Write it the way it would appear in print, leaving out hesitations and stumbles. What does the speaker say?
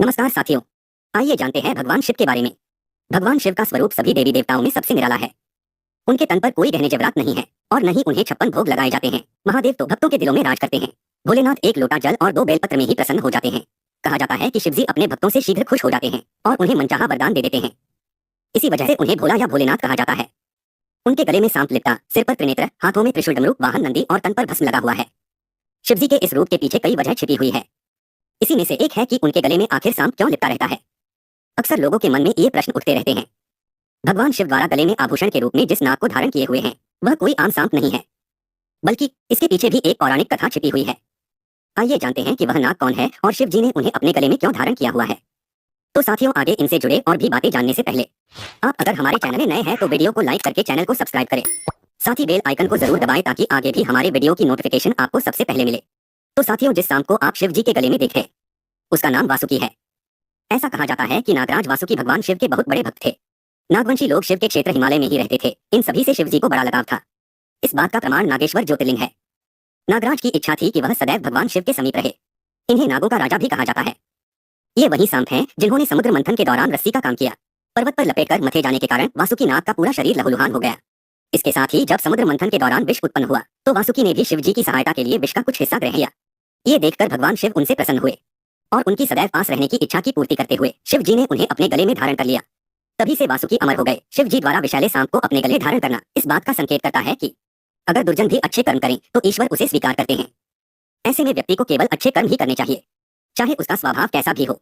नमस्कार साथियों, आइए जानते हैं भगवान शिव के बारे में। भगवान शिव का स्वरूप सभी देवी देवताओं में सबसे निराला है। उनके तन पर कोई गहने जेवरात नहीं है और न ही उन्हें 56 भोग लगाए जाते हैं। महादेव तो भक्तों के दिलों में राज करते हैं। भोलेनाथ एक लोटा जल और 2 बेलपत्र में ही प्रसन्न हो जाते हैं। कहा जाता है कि शिवजी अपने भक्तों से शीघ्र खुश हो जाते हैं और उन्हें मनचाहा वरदान दे देते हैं। इसी वजह से उन्हें भोला या भोलेनाथ कहा जाता है। उनके गले में सांप लिपटा, सिर पर त्रिनेत्र, हाथों में त्रिशूल डमरू वाहन नंदी और तन पर भस्म लगा हुआ है। शिवजी के इस रूप के पीछे कई वजह छिपी हुई है। इसी में से एक है कि उनके गले में आखिर सांप क्यों लिपटा रहता है। अक्सर लोगों के मन में ये प्रश्न उठते रहते हैं। भगवान शिव द्वारा गले में आभूषण के रूप में जिस नाग को धारण किए हुए हैं, वह कोई आम सांप नहीं है, बल्कि इसके पीछे भी एक पौराणिक कथा छिपी हुई है। आइए जानते हैं कि वह नाग कौन है और शिव जी ने उन्हें अपने गले में क्यों धारण किया हुआ है। तो साथियों, आगे इनसे जुड़े और भी बातें जानने से पहले आप अगर हमारे चैनल में नए हैं तो वीडियो को लाइक करके चैनल को सब्सक्राइब करें। साथ ही बेल आइकन को जरूर दबाएं ताकि आगे भी हमारे वीडियो की नोटिफिकेशन आपको सबसे पहले मिले। तो साथियों, जिस सांप को आप शिव जी के गले में देख रहे हैं, उसका नाम वासुकी है। ऐसा कहा जाता है कि नागराज वासुकी भगवान शिव के बहुत बड़े भक्त थे। नागवंशी लोग शिव के क्षेत्र हिमालय में ही रहते थे। इन सभी से शिव जी को बड़ा लगाव था। इस बात का प्रमाण नागेश्वर ज्योतिर्लिंग है। नागराज की इच्छा थी कि वह सदैव भगवान शिव के समीप रहे। इन्हें नागों का राजा भी कहा जाता है। ये वही सांप हैं जिन्होंने समुद्र मंथन के दौरान रस्सी का काम किया। पर्वत पर लपेटकर मथे जाने के कारण वासुकी नाग का पूरा शरीर लहूलुहान हो गया। इसके साथ ही जब समुद्र मंथन के दौरान विष उत्पन्न हुआ तो वासुकी ने भी शिव जी की सहायता के लिए विष का कुछ हिस्सा ग्रहण किया। ये देखकर भगवान शिव उनसे प्रसन्न हुए और उनकी सदैव पास रहने की इच्छा की पूर्ति करते हुए शिव जी ने उन्हें अपने गले में धारण कर लिया। तभी से वासुकी अमर हो गए। शिव जी द्वारा विषैले सांप को अपने गले धारण करना इस बात का संकेत करता है कि अगर दुर्जन भी अच्छे कर्म करें तो ईश्वर उसे स्वीकार करते हैं। ऐसे में व्यक्ति को केवल अच्छे कर्म ही करने चाहिए, चाहे उसका स्वभाव कैसा भी हो।